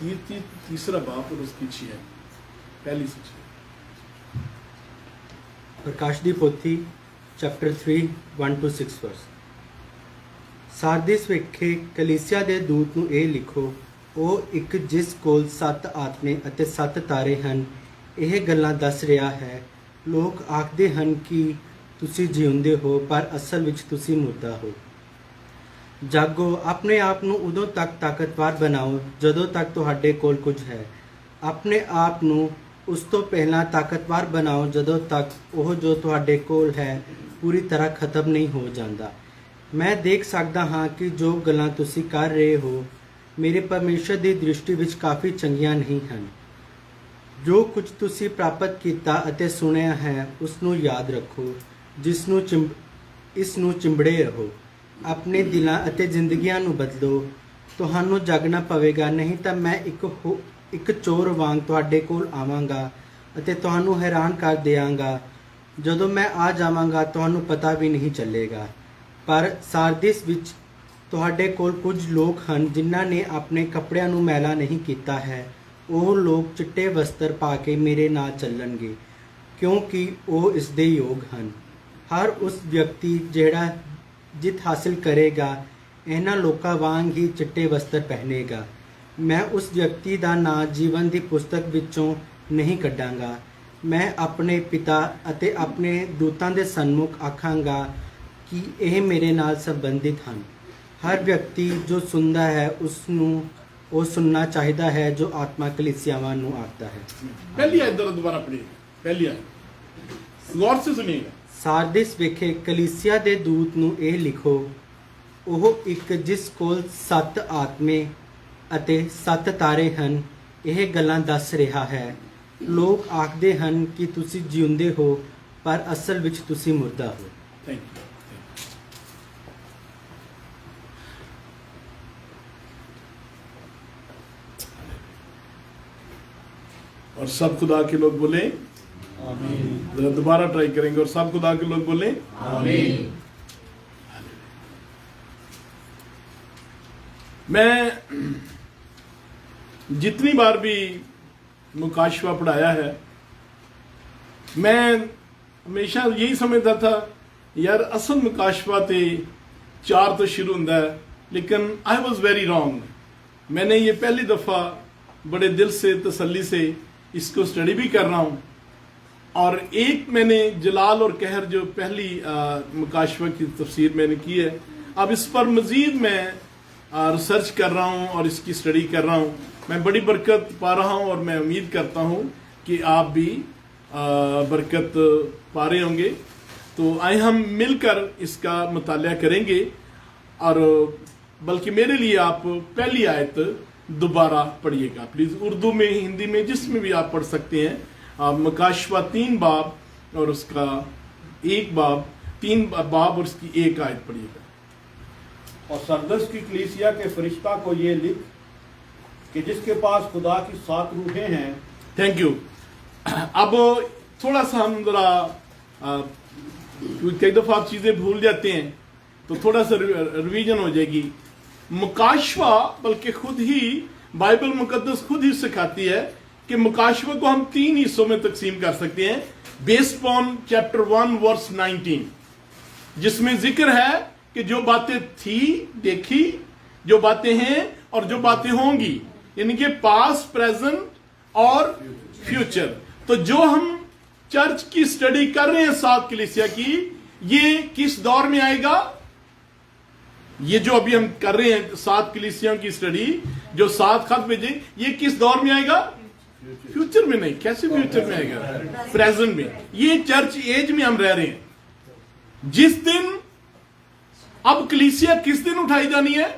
तीसरा बाप और उसकी 6 पहली से 6। प्रकाश दी पोथी चैप्टर 3 1-6 वर्स। ਸਾਰਦਿਸ ਵਿਖੇ ਕਲੀਸਿਆ ਦੇ ਦੂਤ ਨੂੰ ਇਹ ਲਿਖੋ, ਉਹ ਇੱਕ ਜਿਸ ਕੋਲ 7 ਆਤਮੇ ਅਤੇ 7 ਤਾਰੇ ਹਨ ਇਹ ਗੱਲਾਂ ਦੱਸ ਰਿਹਾ ਹੈ। ਲੋਕ ਆਖਦੇ ਹਨ ਕਿ ਤੁਸੀਂ ਜਿਉਂਦੇ ਹੋ, ਪਰ ਅਸਲ ਵਿੱਚ ਤੁਸੀਂ ਮੁਰਦਾ ਹੋ। ਜਾਗੋ, ਆਪਣੇ ਆਪ ਨੂੰ ਉਦੋਂ ਤੱਕ ਤਾਕਤਵਰ ਬਣਾਓ ਜਦੋਂ ਤੱਕ ਤੁਹਾਡੇ ਕੋਲ ਕੁਝ ਹੈ। ਆਪਣੇ ਆਪ ਨੂੰ ਉਸ ਤੋਂ ਪਹਿਲਾਂ ਤਾਕਤਵਰ ਬਣਾਓ ਜਦੋਂ ਤੱਕ ਉਹ ਜੋ ਤੁਹਾਡੇ ਕੋਲ ਹੈ ਪੂਰੀ ਤਰ੍ਹਾਂ ਖਤਮ ਨਹੀਂ ਹੋ ਜਾਂਦਾ। ਮੈਂ ਦੇਖ ਸਕਦਾ ਹਾਂ ਕਿ ਜੋ ਗੱਲਾਂ ਤੁਸੀਂ ਕਰ ਰਹੇ ਹੋ ਮੇਰੇ ਪਰਮੇਸ਼ਰ ਦੀ ਦ੍ਰਿਸ਼ਟੀ ਵਿੱਚ ਕਾਫੀ ਚੰਗੀਆਂ ਨਹੀਂ ਹਨ। ਜੋ ਕੁਝ ਤੁਸੀਂ ਪ੍ਰਾਪਤ ਕੀਤਾ ਅਤੇ ਸੁਣਿਆ ਹੈ ਉਸ ਨੂੰ ਯਾਦ ਰੱਖੋ, ਇਸ ਨੂੰ ਚਿੰਬੜੇ ਰਹੋ। ਆਪਣੇ ਦਿਲਾਂ ਅਤੇ ਜ਼ਿੰਦਗੀਆਂ ਨੂੰ ਬਦਲੋ। ਤੁਹਾਨੂੰ ਜਾਗਣਾ ਪਵੇਗਾ, ਨਹੀਂ ਤਾਂ ਮੈਂ ਇੱਕ ਚੋਰ ਵਾਂਗ ਤੁਹਾਡੇ ਕੋਲ ਆਵਾਂਗਾ ਅਤੇ ਤੁਹਾਨੂੰ ਹੈਰਾਨ ਕਰ ਦਿਆਂਗਾ। ਜਦੋਂ ਮੈਂ ਆ ਜਾਵਾਂਗਾ ਤੁਹਾਨੂੰ ਪਤਾ ਵੀ ਨਹੀਂ ਚੱਲੇਗਾ। ਪਰ ਸਾਰਦਿਸ ਵਿੱਚ ਤੁਹਾਡੇ ਕੋਲ ਕੁਝ ਲੋਕ ਹਨ ਜਿਨ੍ਹਾਂ ਨੇ ਆਪਣੇ ਕੱਪੜਿਆਂ ਨੂੰ ਮੈਲਾ ਨਹੀਂ ਕੀਤਾ ਹੈ। ਉਹ ਲੋਕ ਚਿੱਟੇ ਵਸਤਰ ਪਾ ਕੇ ਮੇਰੇ ਨਾਲ ਚੱਲਣਗੇ ਕਿਉਂਕਿ ਉਹ ਇਸ ਦੇ ਯੋਗ ਹਨ। ਹਰ ਉਸ ਵਿਅਕਤੀ ਜਿਹੜਾ ਜਿੱਤ ਹਾਸਿਲ ਕਰੇਗਾ ਇਹਨਾਂ ਲੋਕਾਂ ਵਾਂਗ ਹੀ ਚਿੱਟੇ ਵਸਤਰ ਪਹਿਨੇਗਾ। ਮੈਂ ਉਸ ਵਿਅਕਤੀ ਦਾ ਨਾਂ ਜੀਵਨ ਦੀ ਪੁਸਤਕ ਵਿੱਚੋਂ ਨਹੀਂ ਕੱਢਾਂਗਾ। ਮੈਂ ਆਪਣੇ ਪਿਤਾ ਅਤੇ ਆਪਣੇ ਦੂਤਾਂ ਦੇ ਸਨਮੁਖ ਆਖਾਂਗਾ ਕਿ ਇਹ ਮੇਰੇ ਨਾਲ ਸੰਬੰਧਿਤ ਹਨ। ਹਰ ਵਿਅਕਤੀ ਜੋ ਸੁਣਦਾ ਹੈ ਉਸ ਨੂੰ ਉਹ ਸੁਣਨਾ ਚਾਹੀਦਾ ਹੈ ਜੋ ਆਤਮਾ ਕਲੀਸਿयावां ਨੂੰ ਆਖਦਾ ਹੈ। पहली आयत दोबारा पढ़िए, पहली आयत गौर से सुनिएगा। ਸਾਰਦਿਸ ਵਿਖੇ ਕਲੀਸਿया ਦੇ ਦੂਤ ਨੂੰ ਇਹ ਲਿਖੋ, ਉਹ ਇੱਕ ਜਿਸ ਕੋਲ 7 ਆਤਮੇ ਅਤੇ 7 ਤਾਰੇ ਹਨ ਇਹ ਗੱਲਾਂ ਦੱਸ ਰਿਹਾ ਹੈ। ਲੋਕ ਆਖਦੇ ਹਨ ਕਿ ਤੁਸੀਂ ਜਿਉਂਦੇ ਹੋ, ਪਰ ਅਸਲ ਵਿੱਚ ਤੁਸੀਂ ਮੁਰਦਾ ਹੋ। Thank you. और सब खुदा के लोग बोले आमीन। जरा दोबारा ट्राई करेंगे और सब खुदा के लोग बोले आमीन। मैं जितनी बार भी मुकाशवा पढ़ाया है मैं हमेशा यही समझता था यार असल मुकाशवा ते 4 तो शुरू होता है, लेकिन आई वॉज वेरी रॉन्ग। मैंने ये पहली दफ़ा बड़े दिल से तसल्ली से इसको स्टडी भी कर रहा हूँ। और एक मैंने जलाल और कहर जो पहली मुकाशवा की तफसीर मैंने की है, अब इस पर मज़ीद मैं रिसर्च कर रहा हूँ और इसकी स्टडी कर रहा हूँ। मैं बड़ी बरकत पा रहा हूँ और मैं उम्मीद करता हूँ कि आप भी बरकत पा रहे होंगे। तो आए हम मिलकर इसका मुताला करेंगे। और बल्कि मेरे लिए आप पहली आयत दोबारा पढ़िएगा प्लीज, उर्दू में हिंदी में जिसमें भी आप पढ़ सकते हैं। आप मुकाशवा 3 बाब और उसका 1 बाब 3 बाब और उसकी 1 आयत पढ़िएगा। और सरदस की कलीसिया के फरिश्ता को ये लिख कि जिसके पास खुदा की 7 रूहें हैं। Thank you. अब थोड़ा सा हम जरा कई दफा आप चीजें भूल जाते हैं तो थोड़ा सा रिवीजन हो जाएगी। मुकाशवा बल्कि खुद ही बाइबल मुकद्दस खुद ही सिखाती है कि मुकाशवा को हम 3 हिस्सों में तकसीम कर सकते हैं बेस्ड ऑन चैप्टर 1 वर्स 19, जिसमें जिक्र है कि जो बातें थी देखी, जो बातें हैं और जो बातें होंगी, यानी कि पास्ट, प्रेजेंट और फ्यूचर। तो जो हम चर्च की स्टडी कर रहे हैं 7 कलीसिया की, ये किस दौर में आएगा? ये जो अभी हम कर रहे हैं 7 कलीसियों की स्टडी, जो 7 खत भेजे, ये किस दौर में आएगा? फ्यूचर में नहीं। कैसे फ्यूचर में आएगा? प्रेजेंट में। ये चर्च एज में हम रह रहे हैं। जिस दिन अब कलीसिया किस दिन उठाई जानी है?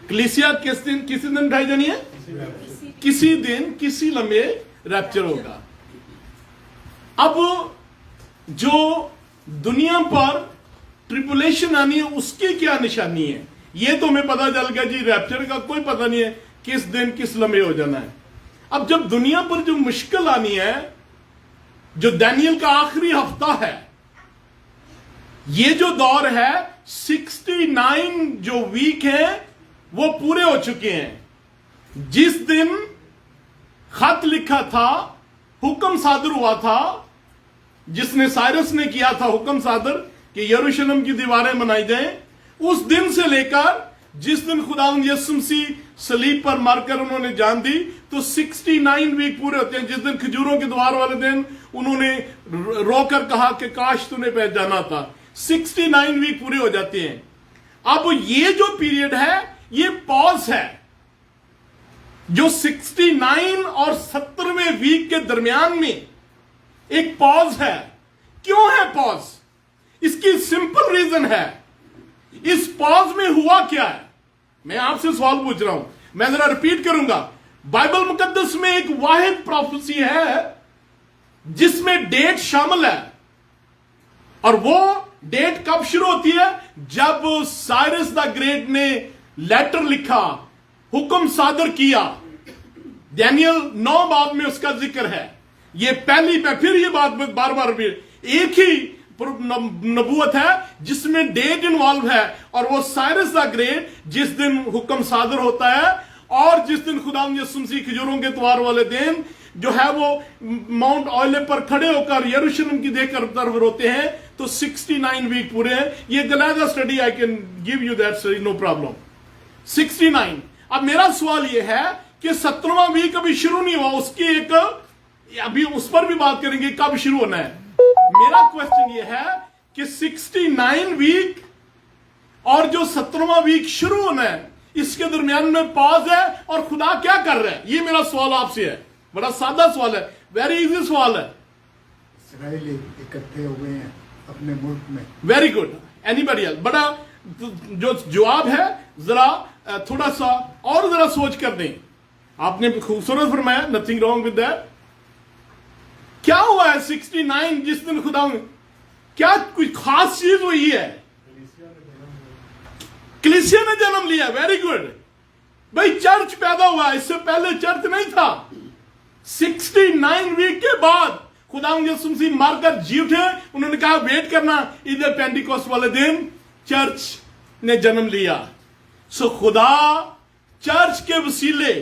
कलीसिया किस दिन उठाई जानी है? किसी दिन किसी लम्हे रैप्चर होगा। अब जो दुनिया पर ट्रिपुलेशन आनी है उसकी क्या निशानी है? ये तो हमें पता चल गया जी, रैप्चर का कोई पता नहीं है किस दिन किस लम्हे हो जाना है। अब जब दुनिया पर जो मुश्किल आनी है, जो दानियल का आखिरी हफ्ता है, ये जो दौर है 69 जो वीक है वो पूरे हो चुके हैं। जिस दिन खत लिखा था, हुक्म सादर हुआ था, जिसने साइरस ने किया था हुक्म सादर कि यरूशलेम की दीवारें बनाई जाएं, उस दिन से लेकर जिस दिन खुदावंद यीशु मसीह सलीब पर मरकर उन्होंने जान दी, तो 69 वीक पूरे होते हैं। जिस दिन खजूरों के द्वार वाले दिन उन्होंने रोकर कहा कि काश तूने पहचाना था, 69 वीक पूरे हो जाते हैं। अब ये जो पीरियड है ये पॉज है, जो 69 और 70वें वीक के दरमियान में एक पॉज है। क्यों है पॉज? इसकी सिंपल रीजन है। इस पॉज में हुआ क्या है? मैं आपसे सवाल पूछ रहा हूं, मैं जरा रिपीट करूंगा। बाइबल मुकद्दस में एक वाहिद प्रोफेसी है जिसमें डेट शामिल है, और वो डेट कब शुरू होती है? जब साइरस द ग्रेट ने लेटर लिखा, हुक्म सादर किया। डैनियल 9 बाद में उसका जिक्र है। ये पहली फिर ये बात बार बार एक ही नबूवत है जिसमें डेट इन्वॉल्व है, और वो साइरस द ग्रेट जिस दिन हुक्म सादर होता है, और जिस दिन खुदावंद यीशु मसीह खजूरों के द्वार वाले दिन जो है वो माउंट ऑयले पर खड़े होकर यरूशलेम की देखकर तरफ रोते हैं, तो 69 वीक पूरे हैं। ये गलाजा study, I can give you that study, no problem. 69। अब मेरा सवाल यह है कि 17वां वीक अभी शुरू नहीं हुआ, उसकी एक अभी उस पर भी बात करेंगे कब शुरू होना है। मेरा क्वेश्चन यह है कि 69 वीक और जो 17वां वीक शुरू होना है, इसके दरमियान में पॉज है, और खुदा क्या कर रहा है? ये मेरा सवाल आपसे है। बड़ा सादा सवाल है, वेरी इजी सवाल है। इस्राएली इकट्ठे हो गए हैं अपने मुल्क में। Very good. Anybody else? बड़ा जो जवाब है, जरा थोड़ा सा और जरा सोच कर दें। आपने खूबसूरत फरमाया, नथिंग रॉन्ग विद दैट। क्या हुआ है 69 जिस दिन खुदा में क्या कोई खास चीज हुई है? कलीसिया ने जन्म लिया। वेरी गुड भाई, चर्च पैदा हुआ, इससे पहले चर्च नहीं था। 69 वीक के बाद खुदावंद यीशु मसीह मरकर जी उठे। उन्होंने कहा वेट करना, इधर पेंटिकोस्ट वाले दिन चर्च ने जन्म लिया। सो खुदा चर्च के वसीले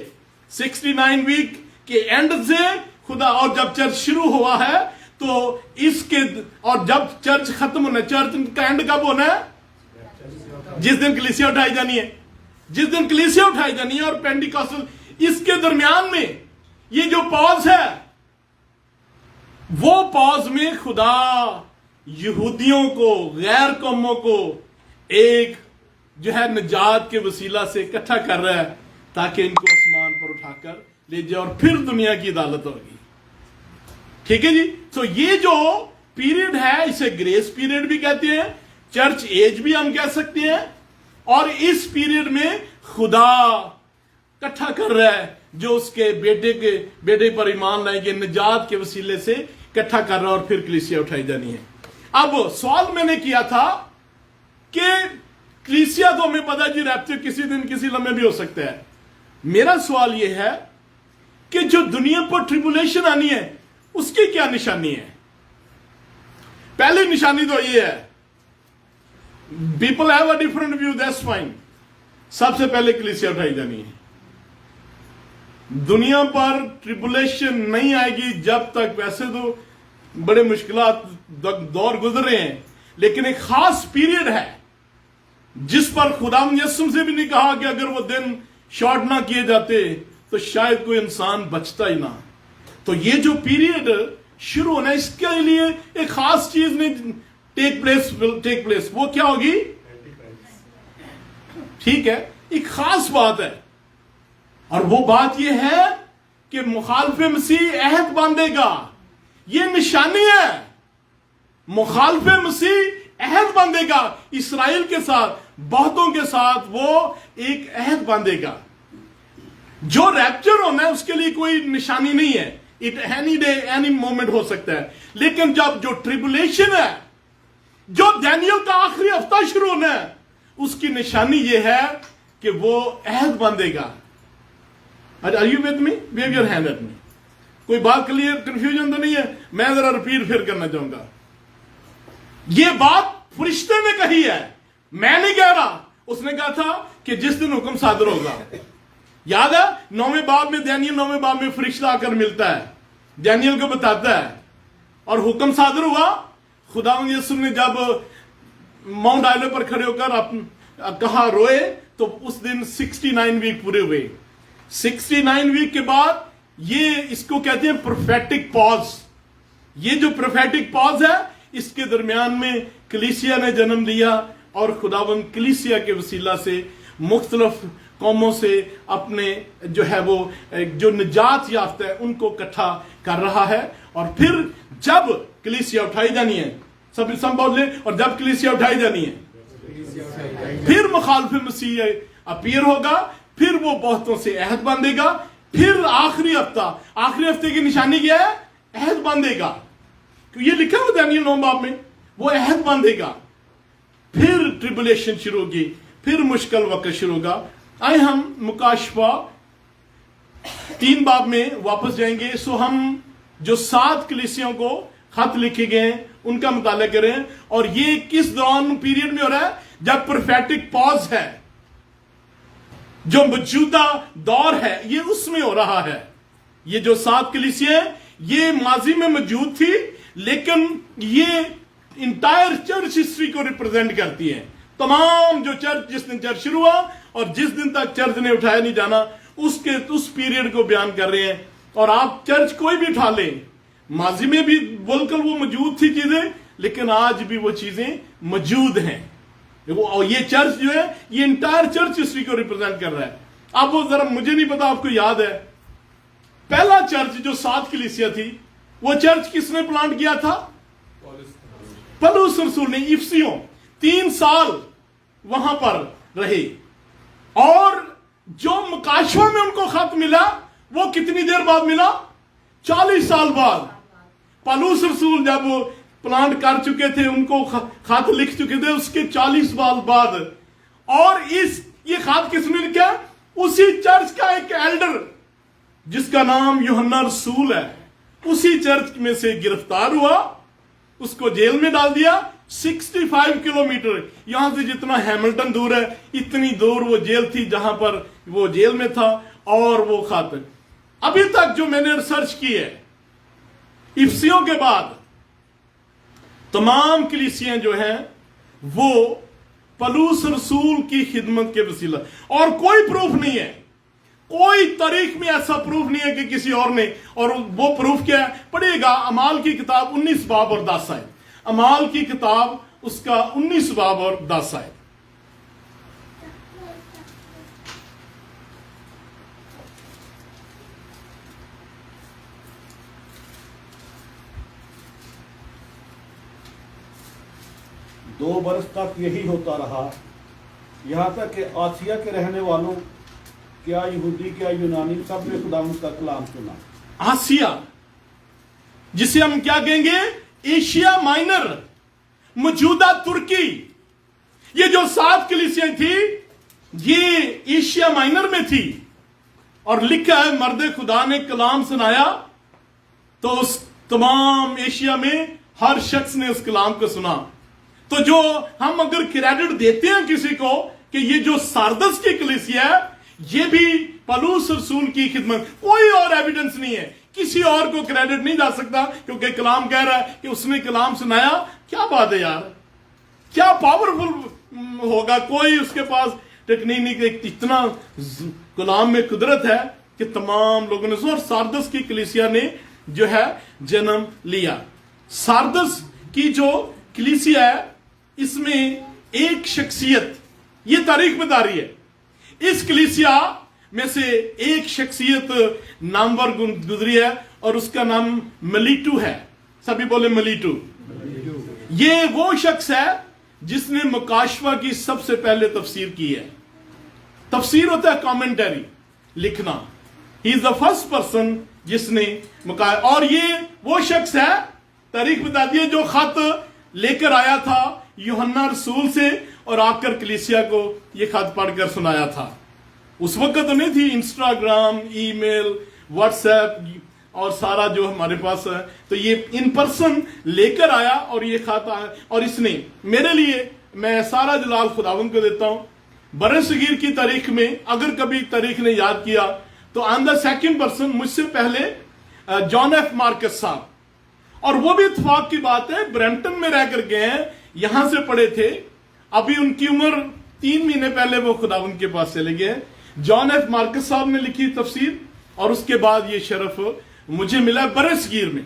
69 वीक के एंड से खुदा, और जब चर्च शुरू हुआ है तो इसके, और जब चर्च खत्म होना है, चर्च का एंड कब होना है? जिस दिन कलीसिया उठाई जानी है, जिस दिन कलीसिया उठाई जानी है और पेंटिकॉस्टल, इसके दरमियान में ये जो पॉज है, वो पॉज में खुदा यहूदियों को, गैर कौमों को एक जो है निजात के वसीला से इकट्ठा कर रहा है, ताकि इनको आसमान पर उठाकर ले जाए और फिर दुनिया की अदालत होगी। ठीक है जी। तो ये जो पीरियड है, इसे ग्रेस पीरियड भी कहते हैं, चर्च एज भी हम कह सकते हैं। और इस पीरियड में खुदा इकट्ठा कर रहा है जो उसके बेटे पर ईमान लाएंगे, निजात के वसीले से इकट्ठा कर रहा है, और फिर कलीसिया उठाई जानी है। अब सवाल मैंने किया था कि कलीसिया तो हमें पता है जी, रैप्चर किसी दिन किसी लम्हे भी हो सकता है। मेरा सवाल यह है कि जो दुनिया पर ट्रिबुलेशन आनी है, उसकी क्या निशानी है? पहली निशानी तो ये है, people have a different view, that's fine. सबसे पहले कलीसिया उठाई जानी है। दुनिया पर ट्रिबुलेशन नहीं आएगी जब तक, वैसे तो बड़े मुश्किलात दौर गुजर रहे हैं, लेकिन एक खास पीरियड है जिस पर खुदावंद यीशु से भी नहीं कहा कि अगर वो दिन शॉर्ट ना किए जाते तो शायद कोई इंसान बचता ही ना। तो ये जो पीरियड शुरू होना है, इसके लिए एक खास चीज ने टेक प्लेस। वो क्या होगी? ठीक है, एक खास बात है, और वो बात यह है कि मुखालफे मसीह अहद बांधेगा। ये निशानी है, मुखालफे मसीह अहद बांधेगा इस्राएल के साथ, बहुतों के साथ वो एक अहद बांधेगा। जो रैप्चर होना है उसके लिए कोई निशानी नहीं है, it any day any moment हो सकता है। लेकिन जब जो ट्रिबुलेशन है, जो डैनियल का आखिरी हफ्ता शुरू होना है, उसकी निशानी यह है कि वो अहद बांधेगा। Are you with me? Wave your hand at me. कोई बात क्लियर, कंफ्यूजन तो नहीं है? मैं जरा रिपीट फिर करना चाहूंगा। यह बात फरिश्ते ने कही है, मैं नहीं कह रहा। उसने कहा था कि जिस दिन हुक्म सादर होगा, याद है 9वें बाब में, डैनियल 9वें बाब में फरिश्ता आकर मिलता है, डैनियल को बताता है और हुक्म सादर हुआ। खुदावंद यीशु ने जब माउंट आइलो पर खड़े होकर कहा रोए, तो उस दिन 69 वीक पूरे हुए। 69 वीक के बाद ये इसको कहते हैं प्रोफेटिक पॉज। ये जो प्रोफेटिक पॉज है, इसके दरमियान में कलीसिया ने जन्म लिया और खुदावंद कलीसिया के वसीला से मुख्तलिफ कौमों से अपने जो है वो जो निजात याफ्ता है उनको इकट्ठा कर रहा है। और फिर जब कलीसिया उठाई जानी है, सब बोल ले, और जब कलीसिया उठाई जानी है फिर मुखालिफ मसीह अपीयर होगा, फिर वो बहुतों से अहद बांधेगा। फिर आखिरी हफ्ते की निशानी क्या है? अहद बांधेगा। ये लिखा हुआ दानियल 9 बाब में, वो अहद बांधेगा। फिर ट्रिबुलेशन शुरू होगी, फिर मुश्किल वक्त शुरू होगा। आए हम मुकाशवा 3 बाब में वापस जाएंगे। सो हम जो 7 कलीसियों को खत लिखे गए हैं उनका मुताला करें। और ये किस दौरान पीरियड में हो रहा है? जब प्रोफेटिक पॉज है, जो मौजूदा दौर है, ये उसमें हो रहा है। ये जो 7 कलीसियां ये माजी में मौजूद थी, लेकिन ये इंटायर चर्च हिस्ट्री को रिप्रेजेंट करती है। तमाम जो चर्च, जिस दिन चर्च शुरू हुआ और जिस दिन तक चर्च ने उठाया नहीं जाना, उस पीरियड को बयान कर रहे हैं। और आप चर्च कोई भी उठा लें, माजी में भी बोलकर वो मौजूद थी चीजें, लेकिन आज भी वो चीजें मौजूद हैं। और ये चर्च जो है, ये इंटायर चर्च हिस्ट्री को रिप्रेजेंट कर रहा है। अब वो जरा, मुझे नहीं पता आपको याद है, पहला चर्च जो 7 कलीसिया थी, वो चर्च किसने प्लांट किया था? पौलुस रसूल ने। इफिसियों 3 साल वहां पर रहे। और जो मुकाशवा में उनको खत मिला, वो कितनी देर बाद मिला? 40 साल बाद। पौलुस रसूल जब प्लांट कर चुके थे, उनको खत लिख चुके थे, उसके 40 साल बाद। और ये खत किसने लिखा? उसी चर्च का एक एल्डर जिसका नाम यूहन्ना रसूल है, उसी चर्च में से गिरफ्तार हुआ, उसको जेल में डाल दिया। 65 किलोमीटर यहां से जितना हैमिल्टन दूर है, इतनी दूर वो जेल थी जहां पर वो जेल में था। और वो खत अभी तक जो मैंने रिसर्च की है, इफिसियों के बाद तमाम कलीसियां जो हैं वो पौलुस रसूल की खिदमत के वसीला, और कोई प्रूफ नहीं है, कोई तारीख में ऐसा प्रूफ नहीं है कि किसी और ने। और वो प्रूफ क्या है? पढ़िएगा अमाल की किताब 19 बाब और 10 आयत। अमाल की किताब उसका 19 बाब और 10 आयत। दो बरस तक यही होता रहा, यहाँ तक कि आसिया के रहने वालों, क्या यहूदी क्या यूनानी, सब ने खुदावंद का कलाम सुना। आसिया, जिसे हम क्या कहेंगे? एशिया माइनर, मौजूदा तुर्की। ये जो 7 कलीसियां थी, ये एशिया माइनर में थी। और लिखा है, मर्दे खुदा ने कलाम सुनाया, तो उस तमाम एशिया में हर शख्स ने उस कलाम को सुना। तो जो हम अगर क्रेडिट देते हैं किसी को कि ये जो सारदस की कलीसिया है, ये भी पौलुस रसूल की खिदमत, कोई और एविडेंस नहीं है, किसी और को क्रेडिट नहीं जा सकता, क्योंकि कलाम कह रहा है कि उसने कलाम सुनाया। क्या बात है यार, क्या पावरफुल होगा। कोई उसके पास टेक्निक नहीं, इतना कलाम में कुदरत है कि तमाम लोगों ने। और सारदस की कलीसिया ने जो है जन्म लिया। सारदस की जो कलीसिया है, इसमें एक शख्सियत, ये तारीख बता रही है, इस कलीसिया में से एक शख्सियत नामवर गुजरी है और उसका नाम मलीटू है। सभी बोले मलीटू। ये वो शख्स है जिसने मुकाशवा की सबसे पहले तफसीर की है। तफसीर होता है कमेंटरी, लिखना। He is the first person जिसने और ये वो शख्स है, तारीख बता दी है, जो खत लेकर आया था यूहन्ना रसूल से और आकर कलीसिया को ये खत पढ़कर सुनाया था। उस वक्त तो नहीं थी इंस्टाग्राम, ईमेल, व्हाट्सएप और सारा जो हमारे पास है। तो ये इन पर्सन लेकर आया और ये खत आया। और इसने मेरे लिए, मैं सारा जलाल खुदावंद को देता हूं, बरसगीर की तारीख में अगर कभी तारीख ने याद किया तो ऑन द सेकंड पर्सन मुझसे पहले जॉन एफ मार्कस साहब, और वो भी इत्तेफाक की बात है ब्रैम्पटन में रह कर गए हैं, यहां से पढ़े थे। अभी उनकी उम्र 3 महीने पहले वो खुदावंद के पास चले गए। जॉन एफ मार्कस साहब ने लिखी तफसीर, और उसके बाद ये शरफ मुझे मिला बरसगीर में।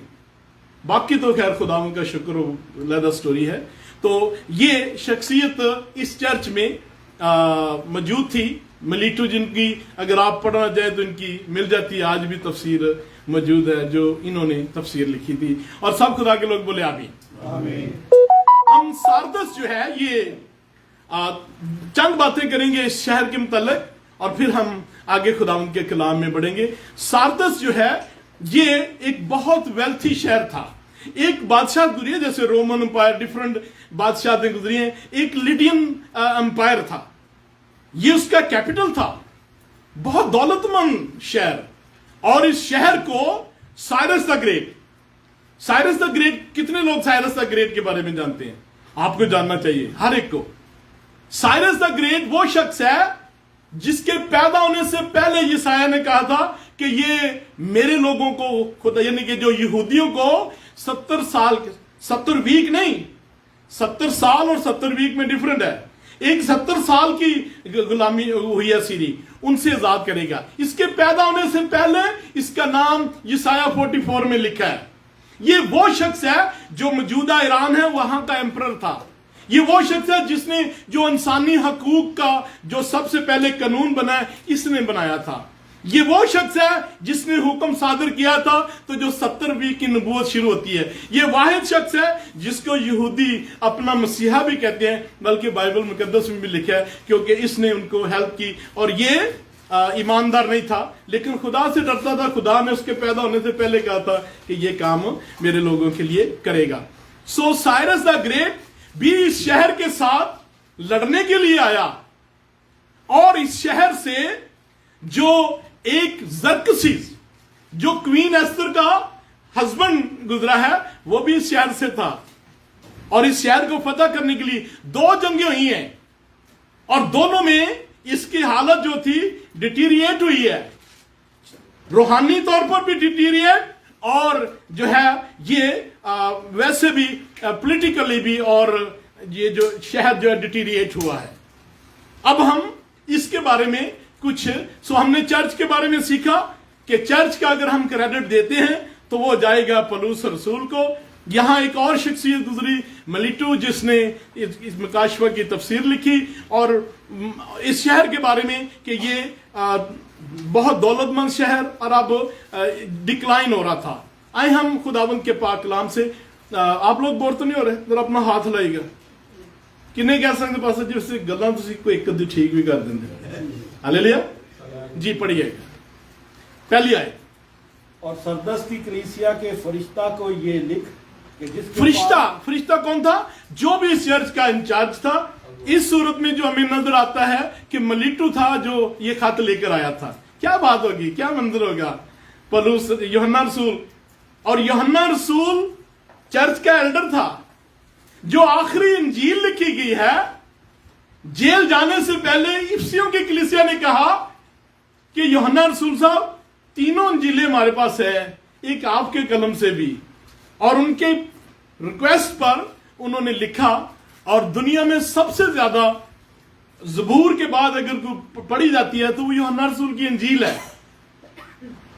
बाकी तो खैर खुदावंद का शुक्र हो, अलग स्टोरी है। तो ये शख्सियत इस चर्च में मौजूद थी, मलीटू, जिनकी अगर आप पढ़ना चाहें तो इनकी मिल जाती है, आज भी तफसीर मौजूद है जो इन्होंने तफसीर लिखी थी। और सब खुदा के लोग बोले आमीन। हम सारदस जो है ये चंद बातें करेंगे इस शहर के मुतल्लिक, और फिर हम आगे खुदावंद के कलाम में बढ़ेंगे। सारदस जो है ये एक बहुत वेल्थी शहर था। एक बादशाह गुजरी है, जैसे रोमन एम्पायर, डिफरेंट बादशाहें गुजरी हैं। एक लिडियन एम्पायर था, ये उसका कैपिटल था, बहुत दौलतमंद शहर। और इस शहर को Cyrus the great, Cyrus the great, कितने लोग साइरस द ग्रेट के बारे में जानते हैं? आपको जानना चाहिए हर एक को। साइरस द ग्रेट वो शख्स है जिसके पैदा होने से पहले यशायाह ने कहा था कि ये मेरे लोगों को, खुदा यानी कि जो यहूदियों को 70 साल, 70 वीक नहीं, 70 साल और 70 वीक में डिफरेंट है। एक 70 साल की गुलामी हुई है सीरी, उनसे आजाद करेगा। इसके पैदा होने से पहले इसका नाम यशायाह 44 में लिखा है। ये वो शख्स है जो मौजूदा ईरान है, वहां का एम्परर था। ये वो शख्स है जिसने जो इंसानी हकूक का जो सबसे पहले कानून बनाया, इसने बनाया था। ये वो शख्स है जिसने हुक्म सादर किया था तो जो 70 वीक की नबूवत शुरू होती है। ये वाहिद शख्स है जिसको यहूदी अपना मसीहा भी कहते हैं, बल्कि बाइबल मुकद्दस में भी लिखा है, क्योंकि इसने उनको हेल्प की। और ये ईमानदार नहीं था, लेकिन खुदा से डरता था। खुदा ने उसके पैदा होने से पहले कहा था कि ये काम मेरे लोगों के लिए करेगा। सो साइरस द ग्रेट भी इस शहर के साथ लड़ने के लिए आया, और इस शहर से जो एक जर्कसीस, जो क्वीन एस्तर का हस्बैंड गुजरा है, वो भी इस शहर से था। और इस शहर को फतह करने के लिए 2 जंगें हुई हैं, और दोनों में इसकी हालत जो थी डिटीरिएट हुई है, रूहानी तौर पर भी डिटीरिएट, और जो है ये वैसे भी पॉलिटिकली भी, और ये जो शहर जो है डिटीरिएट हुआ है। अब हम इसके बारे में कुछ, हमने चर्च के बारे में सीखा कि चर्च का अगर हम क्रेडिट देते हैं तो वो जाएगा पौलुस रसूल को। यहां एक और शख्सियत गुजरी, मलीटू, जिसने इस मकाशवा की तफसीर लिखी, और इस शहर के बारे में कि ये बहुत दौलतमंद शहर और अब डिक्लाइन हो रहा था। आए हम खुदावंद के पाक कलाम से, आप लोग बोर तो नहीं हो रहे? जरा अपना हाथ लाइएगा। किन्ने कह सकते पास जिससे गल्लां तुसीं कोई एक अद्धी ठीक भी कर देंगे। हालेलुया जी, पढ़िएगा पहली आयत। और सरदस की कलीसिया के फरिश्ता को ये लिख कि जिसके फरिश्ता कौन था? जो भी इस चर्च का इंचार्ज था। इस सूरत में जो हमें नजर आता है कि मलीटू था जो ये खत लेकर आया था। क्या बात होगी, क्या मंजर होगा? पौलुस, यूहन्ना रसूल, और यूहन्ना रसूल चर्च का एल्डर था। जो आखिरी इंजील लिखी गई है, जेल जाने से पहले इफिसियों की कलीसिया ने कहा कि यूहन्ना रसूल साहब, 3 इंजीलें हमारे पास है, एक आपके कलम से भी। और उनके रिक्वेस्ट पर उन्होंने लिखा, और दुनिया में सबसे ज्यादा ज़बूर के बाद अगर कोई पढ़ी जाती है तो वो यूहन्ना रसूल की इंजील है।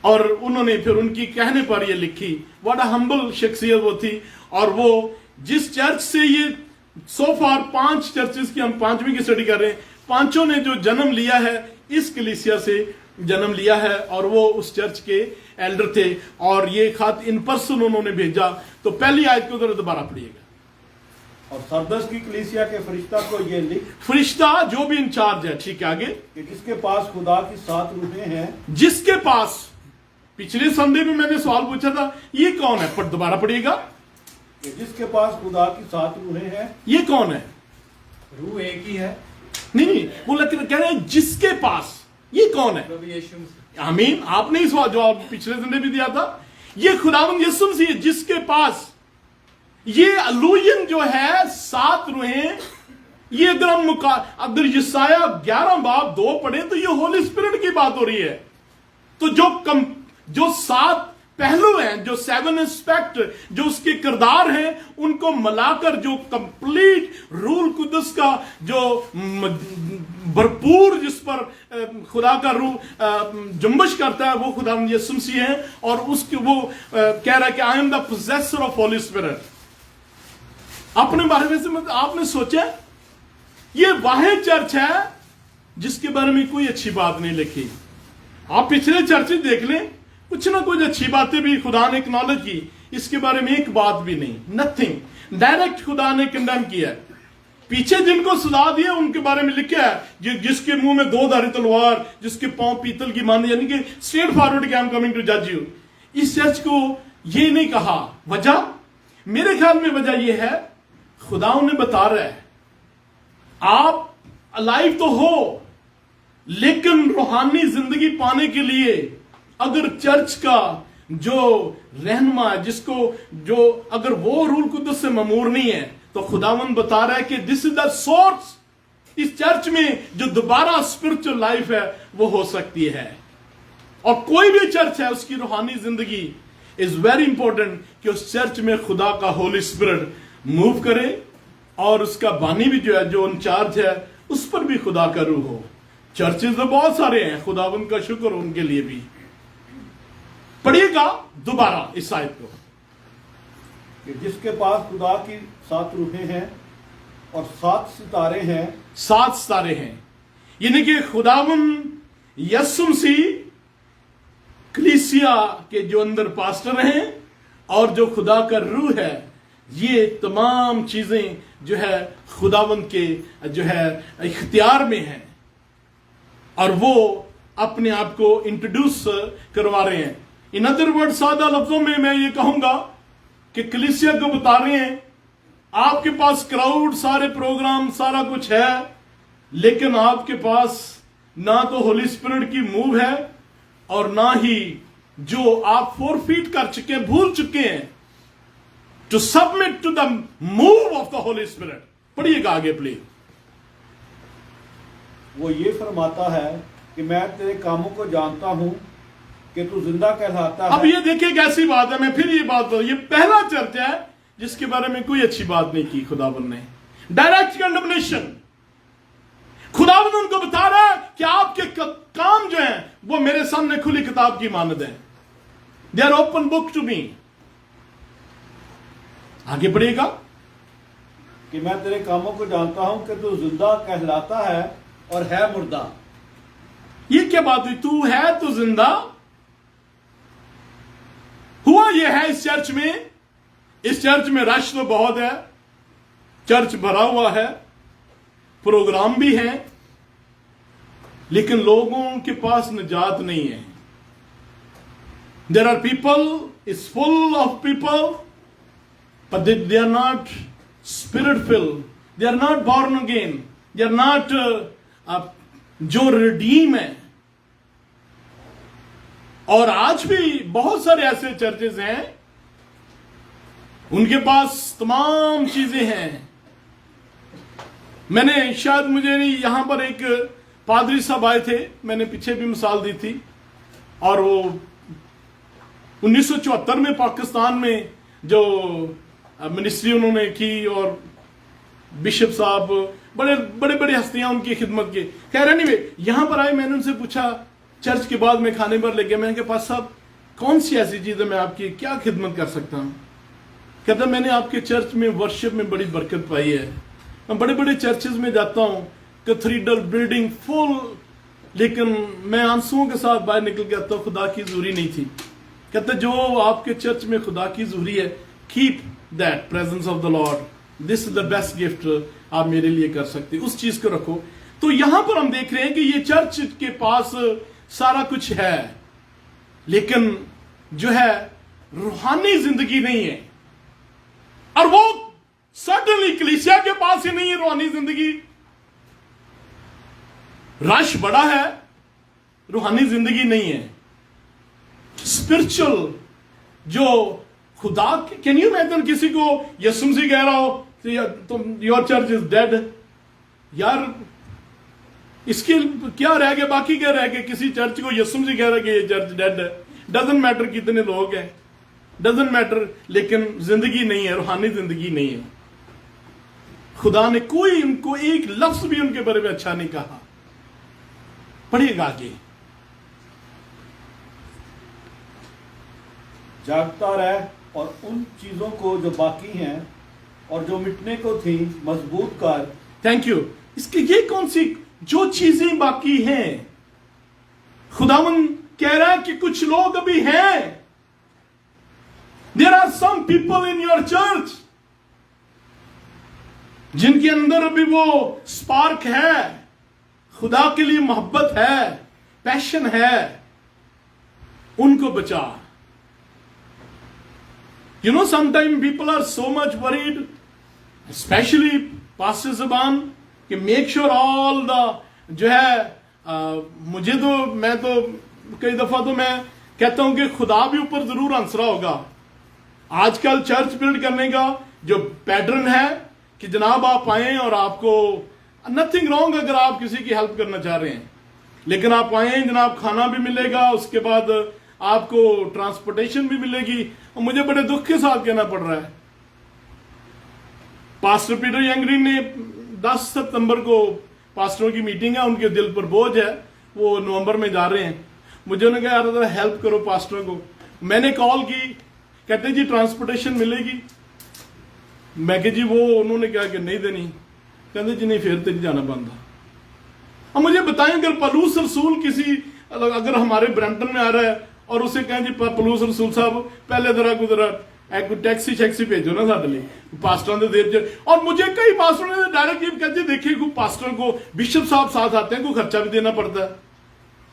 और उन्होंने फिर उनकी कहने पर ये लिखी। बड़ा हम्बल शख्सियत वो थी। और वो जिस चर्च से ये सो फार 5 चर्चेस की हम 5वीं की स्टडी कर रहे हैं, 5 ने जो जन्म लिया है इस कलीसिया से जन्म लिया है, और वो उस चर्च के एल्डर थे। और ये खत इन पर्सन उन्होंने भेजा। तो पहली आयत को जरा दोबारा पढ़िएगा। और सरदस की कलीसिया के फरिश्ता को ये लिख, फरिश्ता जो भी इंचार्ज है, ठीक है आगे, कि जिसके पास खुदा की 7 रूहें हैं, जिसके पास, पिछले संडे में मैंने सवाल पूछा था ये कौन है, पर दोबारा पढ़िएगा। कि जिसके पास खुदा की 7 रूहें हैं। ये कौन है? रूह एक ही है, नहीं, वो कह रहे हैं जिसके पास। ये कौन है? प्रभु यीशु मसीह। आमीन। आपने इस जवाब पिछले संडे भी दिया था। ये खुदावंद यीशु मसीह जिसके पास। ये अलूयन जो है 7 रूहें, ये अगर हम अगर यसाया 11 बाब 2 पढ़े तो ये होली स्पिरिट की बात हो रही है। तो जो 7 पहलू हैं, जो 7 एस्पेक्ट, जो उसके किरदार हैं, उनको मिलाकर जो कंप्लीट रूल कुदस का जो भरपूर जिस पर खुदा का रूह जुम्बश करता है, वो खुदा यीशु मसीह है। और उसके वो कह रहा है कि I am the possessor of Holi spirit. अपने बारे में से आपने सोचा ये वाहिद चर्च है जिसके बारे में कोई अच्छी बात नहीं लिखी। आप पिछले चर्चेज देख लें, कुछ ना कुछ अच्छी बातें भी खुदा ने एक्नॉलेज की, इसके बारे में एक बात भी नहीं, नथिंग। डायरेक्ट खुदा ने कंडेम किया है। पीछे जिनको सजा दिया उनके बारे में लिखा है, जिसके मुंह में 2 धारी तलवार, जिसके पांव पीतल की माने, यानी कि स्ट्रेट फॉरवर्ड कि आई एम कमिंग टू जज यू। इस चर्च को ये नहीं कहा। वजह मेरे ख्याल में वजह यह है, खुदा उन्हें बता रहा है आप अलाइव तो हो, लेकिन रूहानी जिंदगी पाने के लिए अगर चर्च का जो रहनुमा है, जिसको जो अगर वो रूल कुदस से ममूर नहीं है, तो खुदावंद बता रहा है कि दिस इज द सोर्स। इस चर्च में जो दोबारा स्पिरिचुअल लाइफ है वो हो सकती है। और कोई भी चर्च है उसकी रूहानी जिंदगी इज वेरी इंपॉर्टेंट कि उस चर्च में खुदा का होली स्पिरिट मूव करे, और उसका बानी भी जो है, जो इंचार्ज है, उस पर भी खुदा का रूह हो। चर्चेज तो बहुत सारे हैं, खुदावंद का शुक्र उनके लिए भी। पढ़िएगा दोबारा इस आयत को कि जिसके पास खुदा की 7 रूहें हैं और 7 सितारे हैं। 7 सितारे हैं, यानी कि खुदावंद यीशु मसीह कलीसिया के जो अंदर पास्टर हैं और जो खुदा का रूह है, ये तमाम चीजें जो है खुदावंद के जो है इख्तियार में है, और वो अपने आप को इंट्रोड्यूस करवा रहे हैं। इन अदर वर्ड, सादा लफ्जों में मैं ये कहूंगा कि कलीसिया को बता रहे हैं आपके पास क्राउड, सारे प्रोग्राम, सारा कुछ है, लेकिन आपके पास ना तो होली स्पिरिट की मूव है और ना ही जो आप फॉरफीट कर चुके हैं, भूल चुके हैं to submit to the move of the holy spirit. पढ़िएगा आगे प्लीज। वो ये फरमाता है कि मैं तेरे कामों को जानता हूं कि तू जिंदा कहलाता है। अब ये देखिए कैसी बात है, मैं फिर ये बात बोल, ये पहला चर्च है जिसके बारे में कोई अच्छी बात नहीं की खुदावंद ने। Direct condemnation. खुदावंद उनको बता रहा है कि आपके काम जो हैं वो मेरे सामने खुली किताब की मानद है। They are open book to me. आगे बढ़ेगा कि मैं तेरे कामों को जानता हूं कि तू जिंदा कहलाता है और है मुर्दा। ये क्या बात हुई? तू है तो जिंदा हुआ। ये है इस चर्च में। इस चर्च में रश तो बहुत है, चर्च भरा हुआ है, प्रोग्राम भी हैं, लेकिन लोगों के पास निजात नहीं है। There are people, is full of people, but they are not spirit filled, they are not born again, they are not जो रिडीम है। और आज भी बहुत सारे ऐसे चर्चेज हैं, उनके पास तमाम चीजें हैं। मैंने शायद, मुझे नहीं, यहां पर एक पादरी साहब आए थे, मैंने पीछे भी मिसाल दी थी, और वो 1974 में पाकिस्तान में जो मिनिस्ट्री उन्होंने की, और बिशप साहब, बड़े बड़े बड़े हस्तियां उनकी खिदमत की। कह रहे नहीं, यहां पर आए, मैंने उनसे पूछा चर्च के बाद में खाने पर लेके, मैंने कहा पास साहब कौन सी ऐसी चीज है मैं आपकी क्या खिदमत कर सकता हूं? कहता मैंने आपके चर्च में वर्शिप में बड़ी बरकत पाई है। मैं बड़े बड़े चर्चेज में जाता हूं, कैथेड्रल बिल्डिंग फुल, लेकिन मैं आंसुओं के साथ बाहर निकल के आता हूं, खुदा की ज़रूरी नहीं थी। कहता जो आपके चर्च में खुदा की ज़रूरी है, keep that presence of the Lord, this is the best gift आप मेरे लिए कर सकते, उस चीज को रखो। तो यहां पर हम देख रहे हैं कि ये चर्च के पास सारा कुछ है, लेकिन जो है रूहानी जिंदगी नहीं है। और वो सर्टेनली कलीसिया के पास ही नहीं है रूहानी जिंदगी। रश बड़ा है, रूहानी जिंदगी नहीं है। स्पिरिचुअल जो खुदा, कैन यू इमेजिन किसी को यीशु मसीह कह रहा हो तो योर चर्च इज डेड, यार इसके क्या रह गया, बाकी क्या रह गया? किसी चर्च को यीशु मसीह कह रहा है कि ये चर्च डेड है, डजंट मैटर कितने लोग हैं, डजंट मैटर, लेकिन जिंदगी नहीं है, रूहानी जिंदगी नहीं है। खुदा ने कोई उनको एक लफ्ज भी उनके बारे में अच्छा नहीं कहा। पढ़िएगा आगे। जागता रह और उन चीजों को जो बाकी हैं और जो मिटने को थी मजबूत कर। Thank you. इसके ये कौन सी जो चीजें बाकी हैं? खुदावन कह रहा है कि कुछ लोग अभी हैं। There are some people in your church जिनके अंदर अभी वो स्पार्क है, खुदा के लिए मोहब्बत है, पैशन है, उनको बचा। You know sometime people are so much worried, specially pastor ज़बान, कि मेक श्योर ऑल द जो है मुझे तो मैं तो कई दफा तो मैं कहता हूं कि खुदा भी ऊपर जरूर हंस रहा होगा। आजकल चर्च बिल्ड करने का जो पैटर्न है कि जनाब आप आए और आपको नथिंग रॉन्ग अगर आप किसी की हेल्प करना चाह रहे हैं, लेकिन आप आए जनाब, खाना भी मिलेगा, उसके बाद आपको ट्रांसपोर्टेशन भी मिलेगी। और मुझे बड़े दुख के साथ कहना पड़ रहा है, पास्टर पीटर यंगरीन ने 10 सितंबर को पास्टरों की मीटिंग है, उनके दिल पर बोझ है, वो नवंबर में जा रहे हैं। मुझे उन्होंने कहा यार हेल्प करो पास्टरों को। मैंने कॉल की, कहते जी ट्रांसपोर्टेशन मिलेगी। मैं कहा जी वो उन्होंने कहा कि नहीं देनी। कहते जी नहीं फिर तो नहीं जाना बनता। अब मुझे बताएं अगर पलूस रसूल किसी अगर हमारे ब्रैम्पटन में आ रहा है और उसे कहें जी पलूस रसूल साहब पहले जरा गुजरा एक टैक्सी शैक्सी भेजो ना साढ़े लिए पास्टरों के देर च। और मुझे कई पास्टरों ने डायरेक्ट ये कहते देखिए को पास्टर को बिशप साहब साथ आते हैं, को खर्चा भी देना पड़ता है।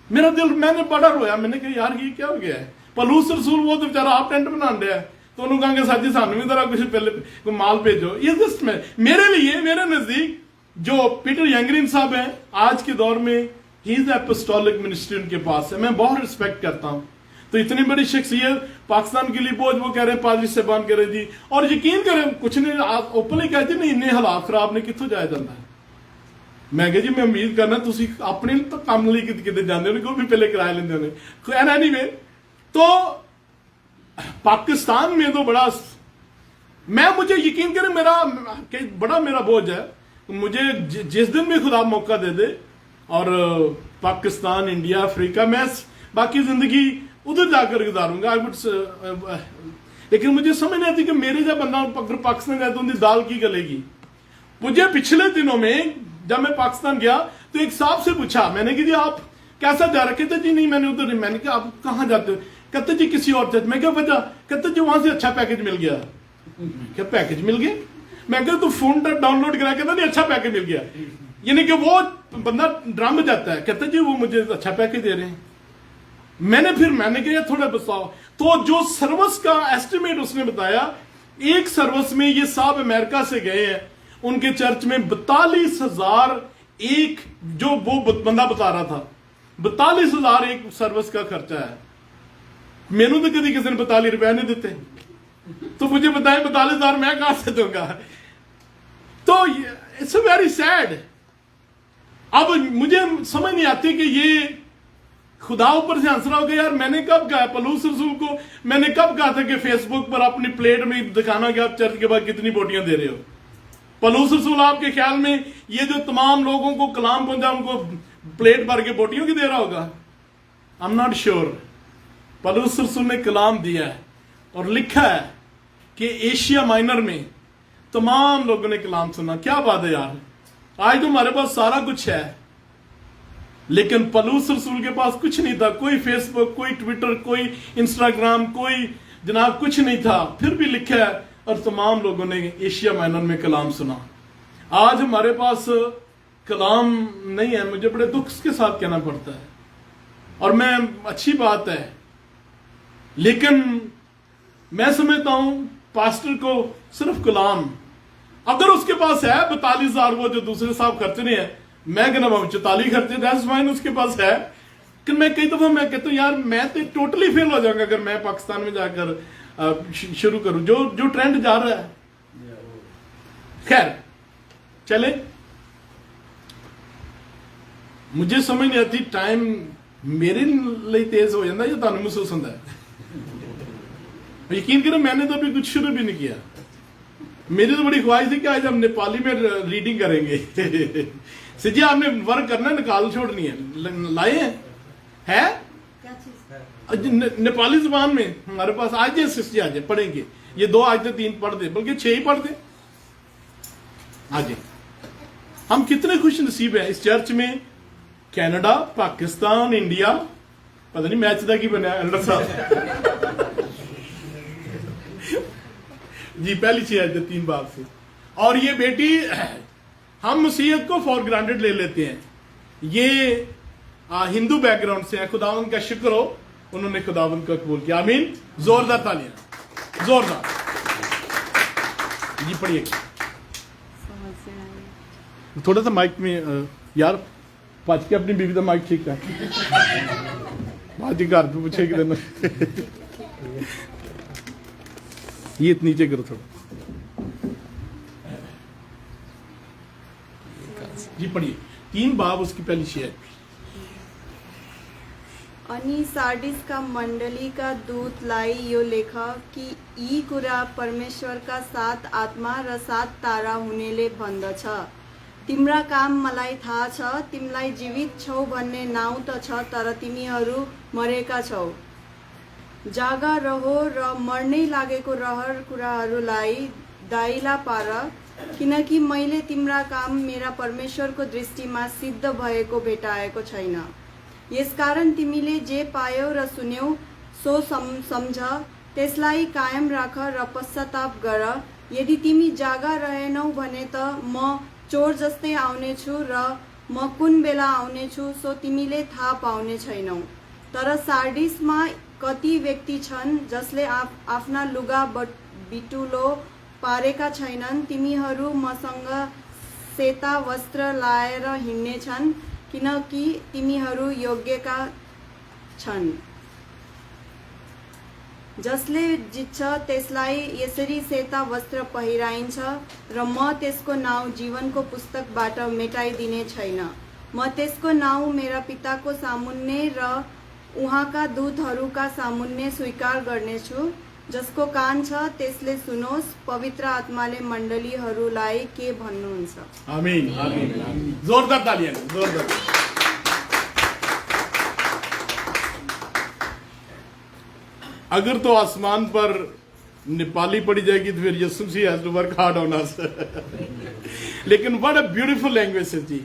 मेरा दिल, मैंने बड़ा रोया, मैंने कहा यार ये क्या हो गया है? पलूस रसूल वो तो बेचारा आप टेंट बना रहा है, तो उन्होंने कहा साजी सानू भी जरा कुछ पहले को माल भेजो। ये जस्ट मेरे लिए, मेरे नजदीक जो पीटर यंगरीन साहब हैं आज के दौर में, ही इज एपोस्टोलिक मिनिस्ट्री उनके पास है, मैं बहुत रिस्पेक्ट करता हूं। तो इतनी बड़ी शख्सियत पाकिस्तान के लिए बोझ, वो कह रहे हैं पादरी साहबान कह रहे जी, और यकीन करें कुछ नहीं ओपनली कहते नहीं इन्ने हालात खराब ने कितों जाया जाता है। मैं कहा जी मैं उम्मीद करना तुसी अपने तो काम लिए कितने जाते हो, भी पहले किराया लेंदे होने। खैर एनीवे, तो पाकिस्तान में तो बड़ा मुझे यकीन करें बड़ा मेरा बोझ है। मुझे जिस दिन भी खुदा मौका दे दे और पाकिस्तान, इंडिया, अफ्रीका, मैं बाकी जिंदगी उधर जाकर गुजारूंगा। लेकिन मुझे समझ नहीं आती कि मेरे जब बंदा अगर पाकिस्तान गया तो उनकी दाल की गलेगी। मुझे पिछले दिनों में जब मैं पाकिस्तान गया तो एक साहब से पूछा मैंने कि जी आप कैसा जा रहे? कहते जी नहीं मैंने उधर नहीं। मैंने कहा आप कहाँ जाते हो? कहते जी किसी और चर्च। मैं क्या वजह? कहते जी वहां से अच्छा पैकेज मिल गया। क्या पैकेज मिल गया? मैं कहा तो फोन डाउनलोड करा, कहता नहीं अच्छा पैकेज मिल गया। यानी कि वो बंदा ड्रम जाता है, कहता जी वो मुझे अच्छा पैकेज दे रहे हैं। मैंने कहा थोड़ा बताओ। तो जो सर्विस का एस्टिमेट उसने बताया, एक सर्विस में ये साहब अमेरिका से गए हैं, उनके चर्च में 42,000 एक जो वो बंदा बता रहा था 42,000 एक सर्विस का खर्चा है। मैनू तो कभी किसी ने 42 रुपए नहीं देते, तो मुझे बताएं 42,000 मैं कहां से दूंगा? तो इट्स वेरी सैड। अब मुझे समझ नहीं आती कि ये खुदा ऊपर से हंस रहा होगा। यार मैंने कब कहा पलूस रसूल को, मैंने कब कहा था कि फेसबुक पर अपनी प्लेट में दिखाना कि आप चर्च के बाद कितनी बोटियां दे रहे हो? पलूस रसूल आपके ख्याल में ये जो तमाम लोगों को कलाम पहुंचा उनको प्लेट भर के बोटियों की दे रहा होगा? I am not sure. Palus रसूल ने कलाम दिया है और लिखा है कि एशिया माइनर में तमाम लोगों ने कलाम सुना। क्या बात है यार, आज तो हमारे पास सारा कुछ है, लेकिन पलूस रसूल के पास कुछ नहीं था। कोई फेसबुक, कोई ट्विटर, कोई इंस्टाग्राम, कोई जनाब कुछ नहीं था, फिर भी लिखा है और तमाम लोगों ने एशिया माइनर में कलाम सुना। आज हमारे पास कलाम नहीं है, मुझे बड़े दुख के साथ कहना पड़ता है। और मैं अच्छी बात है, लेकिन मैं समझता हूं पास्टर को सिर्फ कलाम अगर उसके पास है 42,000 वो जो दूसरे साहब खर्च नहीं है, मैं कहना 44 खर्चे दैट्स फाइन, उसके पास है। कि मैं कई दफा मैं कहता हूं यार मैं तो टोटली फेल हो जाऊंगा अगर मैं पाकिस्तान में जाकर शुरू करूं जो ट्रेंड जा रहा है। खैर चले, मुझे समझ नहीं आती टाइम मेरे लिए तेज हो जाता है या ਤੁਹਾਨੂੰ महसूस होता है? यकीन करो मैंने तो अभी कुछ शुरू भी नहीं किया। मेरी तो बड़ी ख्वाहिश थी कि आज हम नेपाली में रीडिंग करेंगे। सिजी आपने वर्क करना है, निकाल छोड़नी है, लाए हैं नेपाली जुबान में हमारे पास आज है। सिस्जी आज पढ़ेंगे, ये 2 आज तो 3 पढ़ दे, बल्कि 6 ही पढ़ दे आज। हम कितने खुश नसीब हैं इस चर्च में। कनाडा, पाकिस्तान, इंडिया, पता नहीं मैच का की बनया एल्डर साहब जी पहली 6 आज 3 बार से। और ये बेटी, हम मसीहत को फॉर ग्रांटेड ले लेते हैं। ये हिंदू बैकग्राउंड से है, खुदावंद का शुक्र हो उन्होंने खुदावंद को कबूल किया। आमीन, जोरदार तालियां, जोरदार जी। पढ़िए थोड़ा सा माइक में यार पाच के अपनी बीवी का माइक ठीक है बाजी घर पे पूछे कि देना ये नीचे करो थोड़ा जी। पढ़िए 3 बाब उसकी पहली शेयर। अनि सार्डिसका मण्डलीका दूतलाई यो लेख कि यी कुरा परमेश्वरका 7 आत्मा र 7 तारा हुनेले भन्दछ। तिम्रा काम मलाई थाहा छ, तिमीलाई जीवित छौ भन्ने नाउँ त छ, तर तिमीहरू मरेका छौ। जागा रहो र मर्नै लागेको रहर कुराहरूलाई दाइला पार, किनकि मैले तिम्रा काम मेरा परमेश्वरको दृष्टिमा सिद्ध भएको भेटाएको छैन। यसकारण तिमीले जे पायौ र सुन्यौ सो सम्झ, त्यसलाई कायम राख र पश्चाताप गर। यदि तिमी जागा रहेनौ भने त म चोर जस्तै आउनेछु र म कुन बेला आउनेछु सो तिमीले थाहा पाउने छैनौ। तर सार्डिसमा कति व्यक्ति छन् जसले आफ्ना लुगा बिटुलो पारेका छैनन्, तिमीहरू मसँग सेता वस्त्र लाएर हिँड्ने छन्, किनकि तिमीहरू योग्यका छन्। जसले जित्छ त्यसलाई यसरी सेता वस्त्र पहिराइन्छ र म त्यसको नाउँ जीवनको पुस्तकबाट मेटाइदिने छैन। म त्यसको नाउँ मेरा पिताको सामुन्ने र उहाँका दूतहरूका सामुन्ने स्वीकार गर्नेछु। जसको कान छ त्यसले सुनोस्, पवित्र आत्माले मण्डलीहरूलाई के भन्नुहुन्छ। आमीन, आमीन। जोरदार तालियां, जोरदार। अगर तो आसमान पर नेपाली पढ़ी जाएगी तो फिर Yesu Masih has to work hard on us. लेकिन व्हाट अ ब्यूटीफुल लैंग्वेज है जी।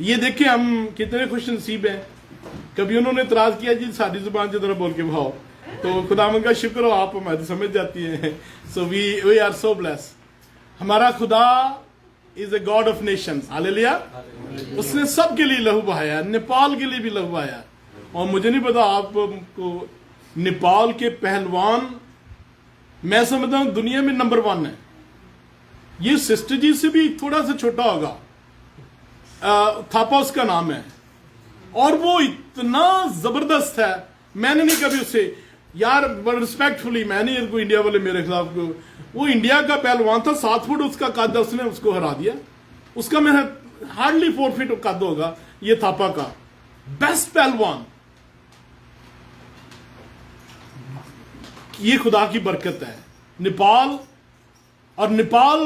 ये देखिए हम कितने खुश नसीब हैं। कभी उन्होंने इतराज किया जी सादी जुबान से जरा बोल के भाओ, तो खुदावंद का शुक्र हो आप हमारी समझ जाती हैं। So we are so blessed. हमारा खुदा is a God of nations, hallelujah. उसने सबके लिए लहू बहाया, नेपाल के लिए भी लहू बहाया। और मुझे नहीं पता आपको, नेपाल के पहलवान मैं समझता हूं दुनिया में नंबर 1 है। ये सिस्टर जी से भी थोड़ा सा छोटा होगा, थापा उसका नाम है, और वो इतना जबरदस्त है। मैंने नहीं कभी उससे यार रिस्पेक्टफुली, मैंने इनको इंडिया वाले मेरे खिलाफ को, वो इंडिया का पहलवान था, 7 फुट उसका कद, उसने उसको हरा दिया। उसका मेरा हार्डली 4 फीट कद होगा ये थापा का, बेस्ट पहलवान। ये खुदा की बरकत है। नेपाल और नेपाल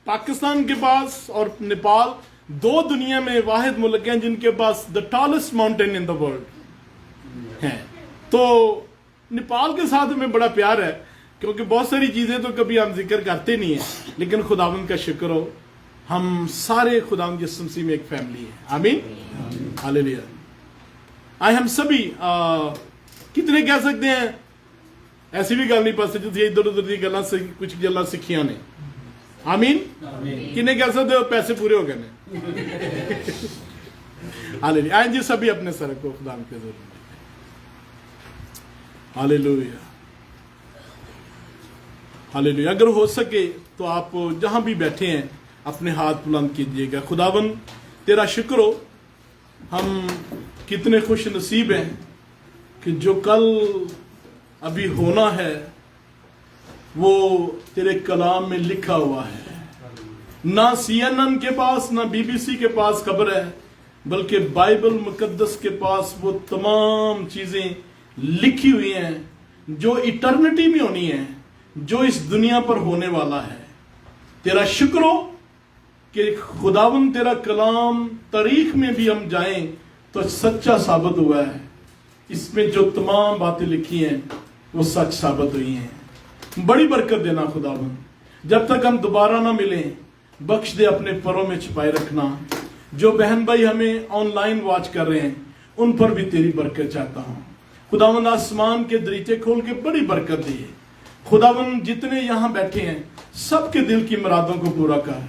पाकिस्तान के पास, और नेपाल 2 दुनिया में वाहिद मुल्क हैं जिनके पास the tallest mountain in the world है। तो नेपाल के साथ हमें बड़ा प्यार है, क्योंकि बहुत सारी चीजें तो कभी हम जिक्र करते नहीं है, लेकिन खुदावंद का शुक्र हो हम सारे खुदावंद यीशु मसीह में एक फैमिली है। आमीन, हालेलुया। आए हम सभी कितने कह सकते हैं, ऐसी भी गल नहीं पा सकती इधर उधर की गल्लां से कुछ गल्लां सीखियां ने। आमीन, किन्ने कह सकते हो पैसे पूरे हो गए ने। हालेलुया। आए जी सभी अपने सर को खुदा के जोर में। Hallelujah, hallelujah. अगर हो सके तो आप जहां भी बैठे हैं अपने हाथ बुलंद कीजिएगा। खुदावन तेरा शुक्र हो, हम कितने खुश नसीब हैं कि जो कल अभी होना है वो तेरे कलाम में लिखा हुआ है। ना CNN के पास, ना BBC के पास खबर है, बल्कि बाइबल मुकद्दस के पास वो तमाम चीजें लिखी हुई हैं जो इटर्निटी में होनी है, जो इस दुनिया पर होने वाला है। तेरा शुक्र हो कि खुदावन तेरा कलाम तारीख में भी हम जाएं तो सच्चा साबित हुआ है। इसमें जो तमाम बातें लिखी हैं वो सच साबित हुई हैं। बड़ी बरकत देना खुदावन, जब तक हम दोबारा ना मिलें बख्श दे, अपने परों में छिपाए रखना। जो बहन भाई हमें ऑनलाइन वॉच कर रहे हैं उन पर भी तेरी बरकत चाहता हूं खुदावन। आसमान के दरीचे खोल के बड़ी बरकत दी खुदावन। जितने यहां बैठे हैं सबके दिल की मुरादों को पूरा कर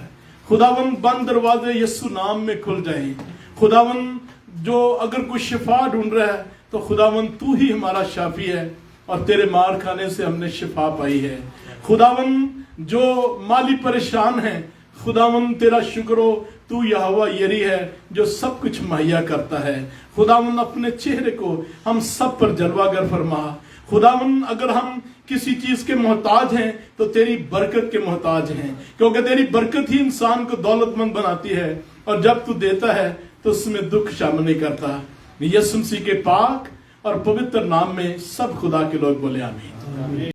खुदावन। बंद दरवाजे यीशु नाम में खुल जाएं खुदावन। जो अगर कोई शिफा ढूंढ रहा है तो खुदावन तू ही हमारा शाफी है और तेरे मार खाने से हमने शिफा पाई है खुदावन। जो माली परेशान है खुदावन तेरा शुक्र हो, तू यहोवा यरी है जो सब कुछ मुहैया करता है खुदावन। अपने चेहरे को हम सब पर जलवागर फरमा खुदावन। अगर हम किसी चीज के मोहताज हैं तो तेरी बरकत के मोहताज हैं, क्योंकि तेरी बरकत ही इंसान को दौलतमंद बनाती है और जब तू देता है तो उसमें दुख शामिल नहीं करता। यीशु मसीह के पाक और पवित्र नाम में सब खुदा के लोग बोले आमीन।